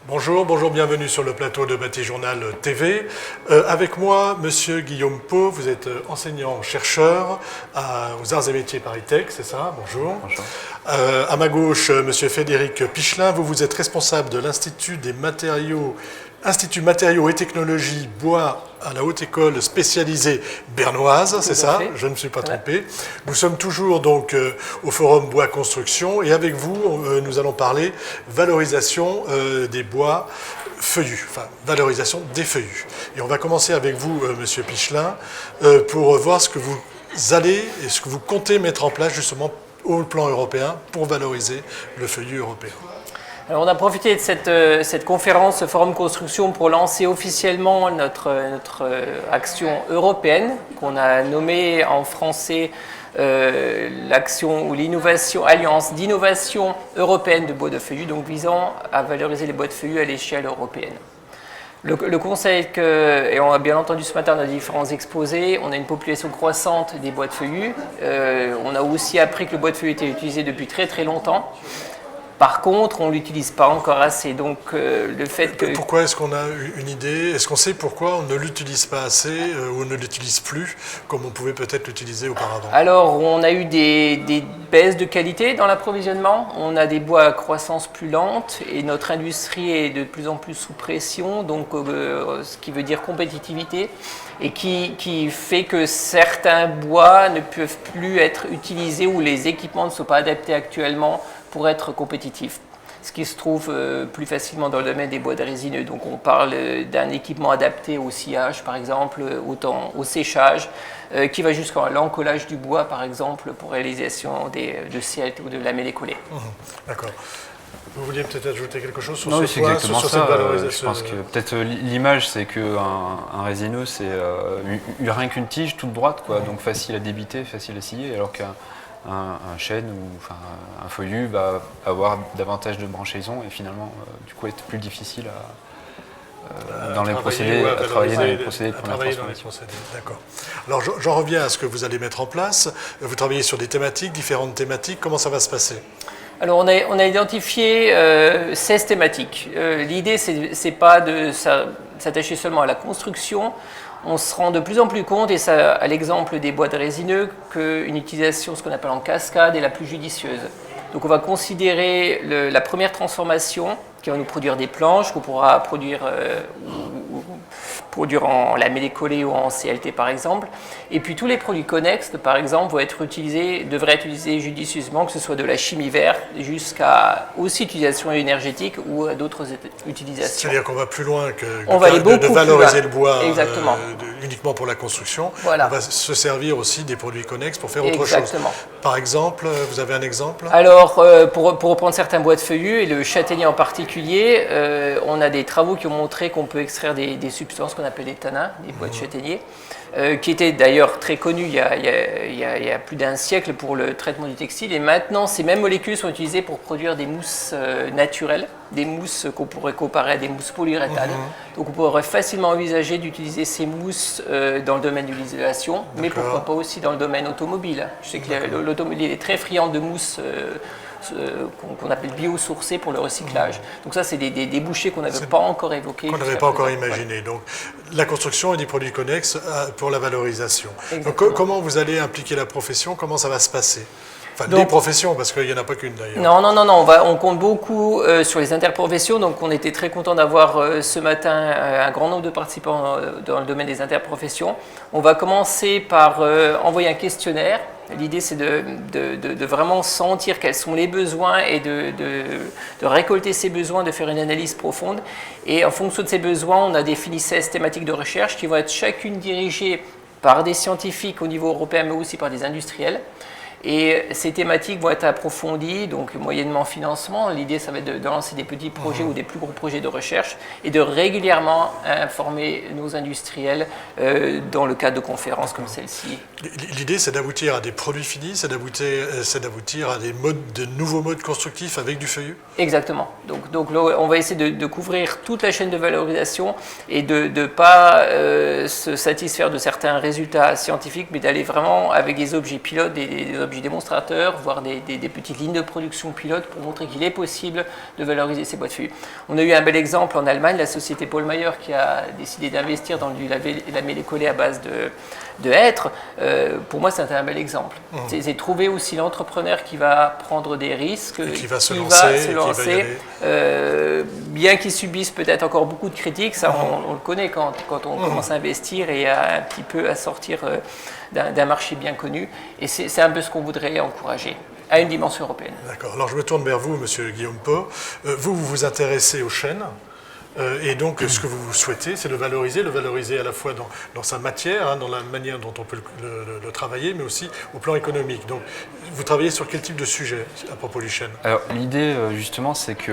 Bonjour, bienvenue sur le plateau de Bâti-Journal TV. Avec moi, Monsieur Guillaume Pau, vous êtes enseignant-chercheur aux Arts et Métiers Paris-Tech, c'est ça? Bonjour. Bonjour. À ma gauche, Monsieur Frédéric Pichelin, vous êtes responsable de l'Institut des matériaux, Institut Matériaux et Technologies Bois à la Haute École spécialisée bernoise, c'est ça? Je ne me suis pas trompé. Nous sommes toujours donc au Forum Bois Construction et avec vous, nous allons parler valorisation des bois feuillus, enfin valorisation des feuillus. Et on va commencer avec vous, Monsieur Pichelin, pour voir ce que vous allez et ce que vous comptez mettre en place justement au plan européen pour valoriser le feuillu européen. Alors on a profité de cette conférence Forum Construction pour lancer officiellement notre action européenne qu'on a nommée en français l'action ou l'innovation, alliance d'innovation européenne de bois de feuillu, donc visant à valoriser les bois de feuillu à l'échelle européenne. Le conseil et on a bien entendu ce matin dans les différents exposés, on a une population croissante des bois de feuillu. On a aussi appris que le bois de feuillu était utilisé depuis très très longtemps. Par contre, on ne l'utilise pas encore assez. Donc, le fait que... Pourquoi est-ce qu'on a une idée? Est-ce qu'on sait pourquoi on ne l'utilise pas assez ou on ne l'utilise plus comme on pouvait peut-être l'utiliser auparavant? Alors, on a eu des baisses de qualité dans l'approvisionnement. On a des bois à croissance plus lente et notre industrie est de plus en plus sous pression, donc ce qui veut dire compétitivité et qui fait que certains bois ne peuvent plus être utilisés ou les équipements ne sont pas adaptés actuellement pour être compétitif, ce qui se trouve plus facilement dans le domaine des bois de résineux. Donc on parle d'un équipement adapté au sciage par exemple, au séchage, qui va jusqu'à l'encollage du bois par exemple pour réalisation de CLT ou de lamellé collé. D'accord. Vous vouliez peut-être ajouter quelque chose sur non, ce point, sur cette valorisation? Je pense que peut-être l'image, c'est qu'un résineux, c'est rien qu'une tige toute droite, quoi, donc facile à débiter, facile à scier, alors qu'un chêne ou enfin, un feuillu va avoir davantage de branchaisons et finalement du coup être plus difficile à travailler dans les procédés de première transformation. D'accord. Alors j'en reviens à ce que vous allez mettre en place. Vous travaillez sur des thématiques, différentes thématiques. Comment ça va se passer? Alors on a identifié 16 thématiques. L'idée c'est pas de s'attacher seulement à la construction. On se rend de plus en plus compte, et ça à l'exemple des bois de résineux, qu'une utilisation, ce qu'on appelle en cascade, est la plus judicieuse. Donc on va considérer la première transformation qui va nous produire des planches qu'on pourra produire en lamellé collé ou en CLT par exemple. Et puis tous les produits connexes par exemple devraient être utilisés judicieusement, que ce soit de la chimie verte jusqu'à aussi utilisation énergétique ou à d'autres utilisations. C'est-à-dire qu'on va plus loin que de valoriser le bois uniquement pour la construction. Voilà. On va se servir aussi des produits connexes pour faire autre chose. Par exemple, vous avez un exemple? Alors, pour reprendre certains bois de feuillus, et le châtaignier en particulier, on a des travaux qui ont montré qu'on peut extraire des substances qu'on appelle des tanins, des bois de châtaignier, qui étaient d'ailleurs très connus il y a plus d'un siècle pour le traitement du textile. Et maintenant, ces mêmes molécules sont utilisées pour produire des mousses naturelles, des mousses qu'on pourrait comparer à des mousses polyuréthanes. Donc on pourrait facilement envisager d'utiliser ces mousses dans le domaine de l'isolation, mais pourquoi pas aussi dans le domaine automobile. Je sais que l'automobile est très friande de mousses qu'on appelle biosourcées pour le recyclage. Donc ça, c'est des débouchés qu'on n'avait pas encore évoqués. Qu'on n'avait pas encore imaginé. Donc la construction et des produits connexes pour la valorisation. Donc comment vous allez impliquer la profession? Comment ça va se passer? Enfin, les professions, parce qu'il n'y en a pas qu'une d'ailleurs. Non, on compte beaucoup sur les interprofessions. Donc on était très content d'avoir ce matin un grand nombre de participants dans le domaine des interprofessions. On va commencer par envoyer un questionnaire. L'idée, c'est de vraiment sentir quels sont les besoins et de récolter ces besoins, de faire une analyse profonde. Et en fonction de ces besoins, on a défini 16 thématiques de recherche qui vont être chacune dirigées par des scientifiques au niveau européen, mais aussi par des industriels. Et ces thématiques vont être approfondies, donc moyennement financement. L'idée, ça va être de lancer des petits projets ou des plus gros projets de recherche et de régulièrement informer nos industriels dans le cadre de conférences comme celle-ci. L'idée, c'est d'aboutir à des produits finis, c'est d'aboutir à de nouveaux modes constructifs avec du feuillu? Exactement. Donc là, on va essayer de couvrir toute la chaîne de valorisation et de ne pas se satisfaire de certains résultats scientifiques, mais d'aller vraiment avec des objets pilotes, des objets démonstrateurs, voire des petites lignes de production pilote pour montrer qu'il est possible de valoriser ces bois de feuillus. On a eu un bel exemple en Allemagne, la société Pohlmeier qui a décidé d'investir dans du lamellé-collé à base de hêtre. Pour moi, c'est un bel exemple. C'est trouver aussi l'entrepreneur qui va prendre des risques, qui va se lancer, bien qu'il subisse peut-être encore beaucoup de critiques, ça on le connaît quand on commence à investir et un petit peu à sortir d'un marché bien connu. Et c'est un peu ce qu'on voudrait encourager à une dimension européenne. D'accord. Alors je me tourne vers vous, Monsieur Guillaume Pau. Vous vous intéressez au chêne. Et donc, ce que vous souhaitez, c'est le valoriser à la fois dans sa matière, dans la manière dont on peut le travailler, mais aussi au plan économique. Donc, vous travaillez sur quel type de sujet à propos du chêne? Alors, l'idée, justement, c'est que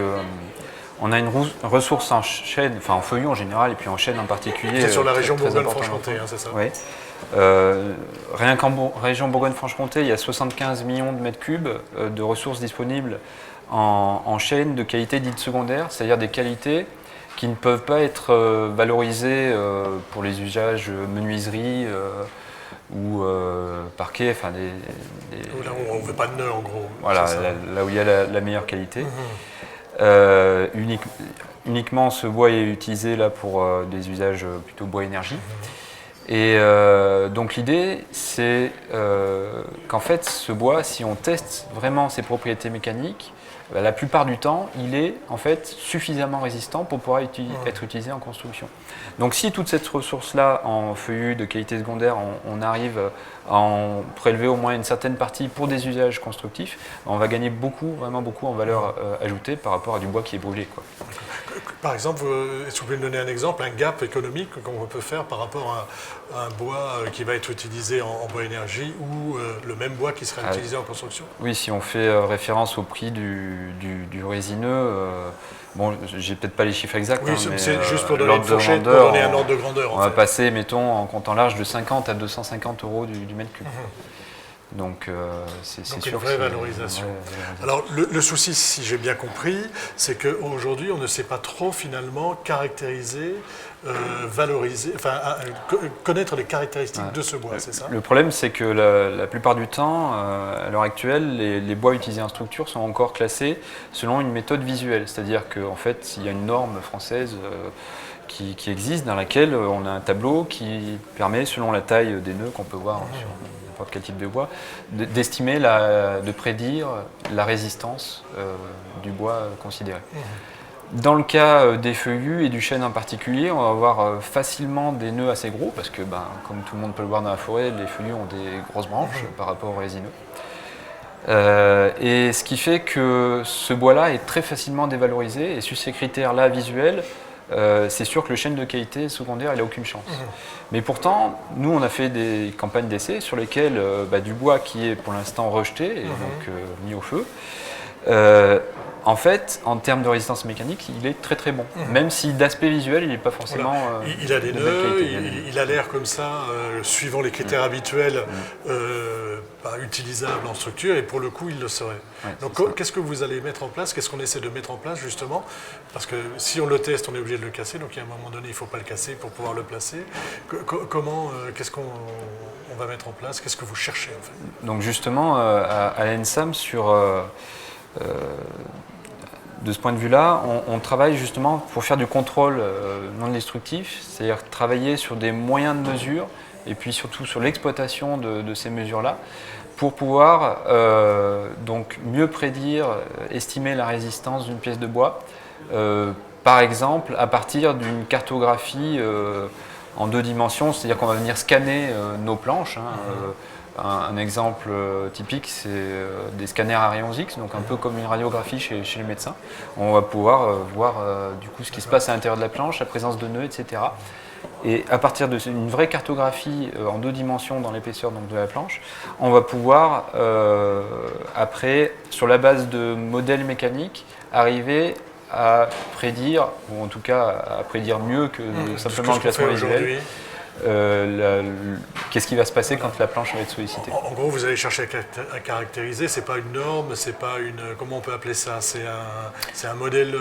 on a une ressource en chêne, enfin en feuillus en général, et puis en chêne en particulier. C'est sur la région Bourgogne-Franche-Comté, c'est ça? Oui. Rien qu'en région Bourgogne-Franche-Comté, il y a 75 millions de mètres cubes de ressources disponibles en chêne de qualité dite secondaire, c'est-à-dire des qualités qui ne peuvent pas être valorisées pour les usages menuiserie ou parquet, enfin Là où on ne veut pas de nœuds en gros. Voilà, là où il y a la meilleure qualité. Uniquement ce bois est utilisé là pour des usages plutôt bois énergie. Et donc l'idée c'est qu'en fait ce bois, si on teste vraiment ses propriétés mécaniques, la plupart du temps, il est en fait suffisamment résistant pour pouvoir être utilisé en construction. Donc si toute cette ressource-là en feuillus de qualité secondaire, on arrive à en prélever au moins une certaine partie pour des usages constructifs, on va gagner beaucoup, vraiment beaucoup en valeur ajoutée par rapport à du bois qui est brûlé, quoi. Par exemple, est-ce que vous pouvez me donner un exemple, un gap économique qu'on peut faire par rapport à un bois qui va être utilisé en bois énergie ou le même bois qui sera utilisé en construction? Oui, si on fait référence au prix du résineux, bon, j'ai peut-être pas les chiffres exacts, oui, mais c'est juste pour donner une fourchette, pour donner un ordre de grandeur. On va passer, mettons, en comptant large, de 50 à 250 euros du mètre cube. Donc c'est sûr. Une vraie valorisation. Alors le souci, si j'ai bien compris, c'est qu'aujourd'hui on ne sait pas trop finalement caractériser, valoriser, enfin connaître les caractéristiques de ce bois, c'est ça? Le problème, c'est que la plupart du temps, à l'heure actuelle, les bois utilisés en structure sont encore classés selon une méthode visuelle, c'est-à-dire qu'en fait, il y a une norme française qui existe, dans laquelle on a un tableau qui permet, selon la taille des nœuds qu'on peut voir sur n'importe quel type de bois, d'estimer, de prédire la résistance du bois considéré. Dans le cas des feuillus et du chêne en particulier, on va avoir facilement des nœuds assez gros, parce que, comme tout le monde peut le voir dans la forêt, les feuillus ont des grosses branches par rapport aux résineux. Et ce qui fait que ce bois-là est très facilement dévalorisé, et sur ces critères-là visuels, c'est sûr que le chêne de qualité secondaire, il n'a aucune chance. Mais pourtant, nous, on a fait des campagnes d'essai sur lesquelles du bois qui est pour l'instant rejeté et donc mis au feu, en fait, en termes de résistance mécanique, il est très très bon. Même si d'aspect visuel, il n'est pas forcément. Voilà. Il a des nœuds, il a l'air comme ça, suivant les critères habituels, utilisable en structure, et pour le coup, il le serait. Donc, qu'est-ce que vous allez mettre en place? Qu'est-ce qu'on essaie de mettre en place, justement? Parce que si on le teste, on est obligé de le casser, donc à un moment donné, il ne faut pas le casser pour pouvoir le placer. Comment, qu'est-ce qu'on va mettre en place? Qu'est-ce que vous cherchez, en fait? Donc, justement, à l'ENSAM, de ce point de vue-là, on travaille justement pour faire du contrôle non destructif, c'est-à-dire travailler sur des moyens de mesure et puis surtout sur l'exploitation de ces mesures-là pour pouvoir donc mieux prédire, estimer la résistance d'une pièce de bois, par exemple à partir d'une cartographie en 2 dimensions, c'est-à-dire qu'on va venir scanner nos planches. Un exemple typique, c'est des scanners à rayons X, donc un peu comme une radiographie chez les médecins. On va pouvoir voir du coup ce qui se passe à l'intérieur de la planche, la présence de nœuds, etc. Et à partir d'une vraie cartographie en 2 dimensions dans l'épaisseur de la planche, on va pouvoir après, sur la base de modèles mécaniques, arriver à prédire, ou en tout cas à prédire mieux que simplement le classement visuel. Qu'est-ce qui va se passer quand la planche va être sollicitée? En gros, vous allez chercher à caractériser, c'est pas une norme, c'est pas une... Comment on peut appeler ça? C'est un modèle...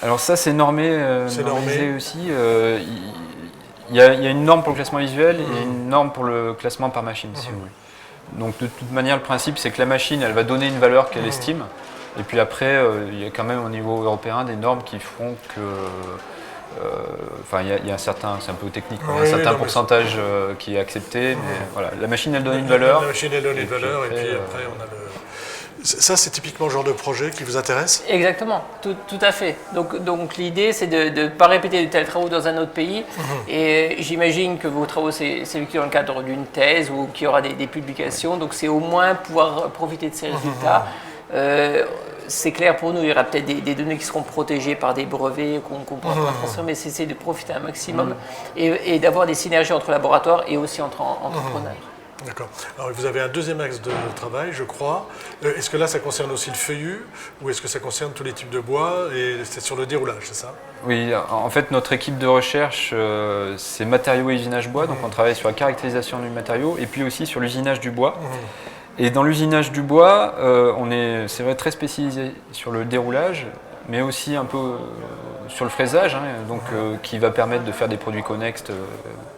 Alors ça, c'est normé, normalisé aussi. Il y a une norme pour le classement visuel et une norme pour le classement par machine, si vous voulez. Donc de toute manière, le principe, c'est que la machine, elle va donner une valeur qu'elle estime. Et puis après, il y a quand même au niveau européen des normes qui feront que... Enfin, il y a un certain, c'est un peu technique, un certain pourcentage qui est accepté, mais voilà, la machine elle donne une valeur. La machine elle donne une valeur, et puis après on a le... Ça, c'est typiquement le genre de projet qui vous intéresse? Exactement, tout à fait. Donc l'idée, c'est de ne pas répéter de tels travaux dans un autre pays. Et j'imagine que vos travaux, c'est dans le cadre d'une thèse ou qu'il y aura des publications. Donc c'est au moins pouvoir profiter de ces résultats. C'est clair pour nous, il y aura peut-être des données qui seront protégées par des brevets qu'on pourra pas transformer, mais c'est de profiter un maximum et d'avoir des synergies entre laboratoires et aussi entre entrepreneurs. D'accord. Alors vous avez un deuxième axe de travail, je crois. Est-ce que là, ça concerne aussi le feuillu ou est-ce que ça concerne tous les types de bois et c'est sur le déroulage, c'est ça? Oui, en fait, notre équipe de recherche, c'est matériaux et usinage bois, donc on travaille sur la caractérisation du matériau et puis aussi sur l'usinage du bois. Et dans l'usinage du bois, on est, c'est vrai, très spécialisé sur le déroulage, mais aussi un peu sur le fraisage, donc, qui va permettre de faire des produits connexes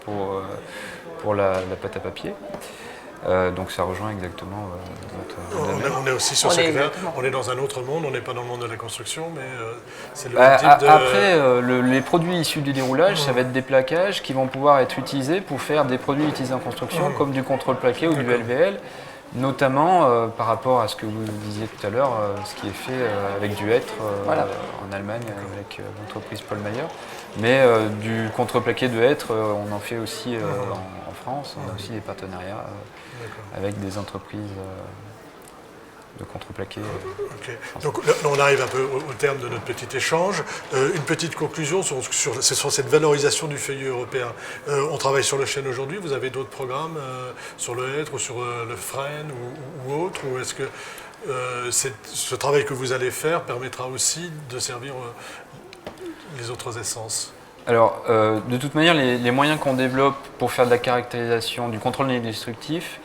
pour la pâte à papier. Donc ça rejoint exactement notre domaine. On est aussi sur ce secteur, on est dans un autre monde, on n'est pas dans le monde de la construction, mais c'est le même type de... Après, les produits issus du déroulage, ça va être des plaquages qui vont pouvoir être utilisés pour faire des produits utilisés en construction, comme du contrôle plaqué ou du LVL. Notamment par rapport à ce que vous disiez tout à l'heure, ce qui est fait avec du hêtre en Allemagne avec l'entreprise Paul Mayer. Mais du contreplaqué de hêtre, on en fait aussi en France. On a aussi des partenariats avec des entreprises de contreplaqué. Okay. Donc là, on arrive un peu au terme de notre petit échange. Une petite conclusion sur cette valorisation du feuillu européen. On travaille sur le chêne aujourd'hui. Vous avez d'autres programmes sur le hêtre ou sur le frêne ou autre? Ou est-ce que ce travail que vous allez faire permettra aussi de servir les autres essences? Alors, de toute manière, les moyens qu'on développe pour faire de la caractérisation, du contrôle destructif,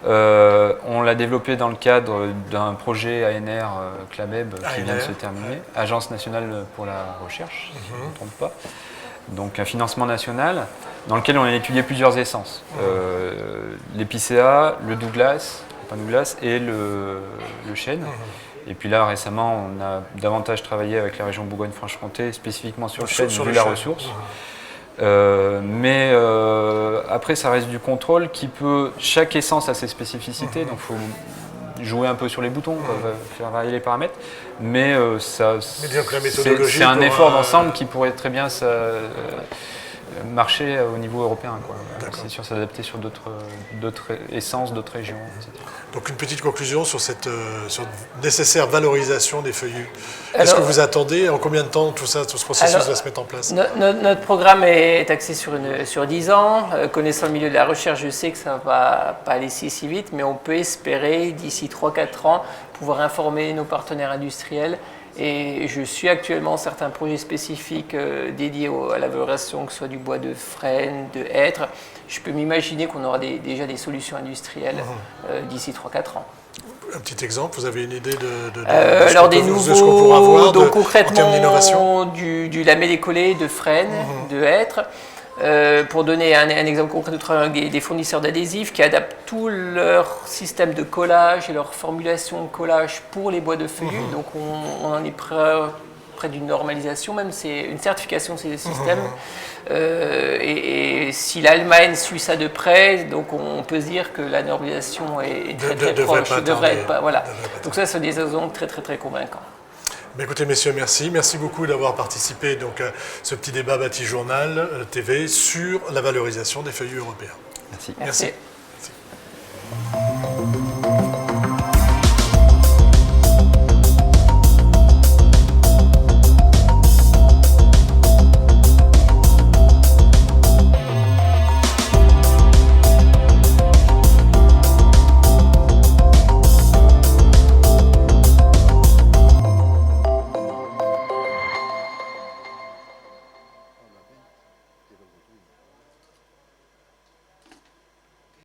on l'a développé dans le cadre d'un projet ANR CLABEB qui vient de se terminer, Agence nationale pour la recherche, si je ne me trompe pas. Donc un financement national dans lequel on a étudié plusieurs essences. L'épicéa, le Douglas et le chêne. Et puis là, récemment, on a davantage travaillé avec la région Bourgogne-Franche-Comté, spécifiquement sur le chêne, vu la ressource. Mais après, ça reste du contrôle qui peut... Chaque essence a ses spécificités, donc il faut jouer un peu sur les boutons, faire varier les paramètres. Mais c'est un effort d'ensemble qui pourrait très bien marcher au niveau européen. C'est sûr, s'adapter sur d'autres essences, d'autres régions, etc. Donc une petite conclusion sur cette nécessaire valorisation des feuillus. Est-ce que vous attendez, en combien de temps tout ce processus va se mettre en place? Notre programme est axé sur 10 ans. Connaissant le milieu de la recherche, je sais que ça ne va pas aller si vite, mais on peut espérer d'ici 3-4 ans pouvoir informer nos partenaires industriels. Et je suis actuellement certains projets spécifiques dédiés à la valorisation, que ce soit du bois de frêne, de hêtre. Je peux m'imaginer qu'on aura déjà des solutions industrielles d'ici 3-4 ans. Un petit exemple, vous avez une idée de alors des nouveaux, ce qu'on pourra avoir donc en termes d'innovation? Du lamé décollé de frêne, de hêtre. Pour donner un exemple concret, nous travaillons avec des fournisseurs d'adhésifs qui adaptent tout leur système de collage et leur formulation de collage pour les bois de feuillus. Donc on en est près d'une normalisation, même c'est une certification de ces systèmes. Et si l'Allemagne suit ça de près, donc on peut se dire que la normalisation est très proche. Donc ça, c'est des exemples très convaincants. Écoutez, messieurs, merci. Merci beaucoup d'avoir participé donc, à ce petit débat Bâti Journal TV sur la valorisation des feuillus européens. Merci. Merci.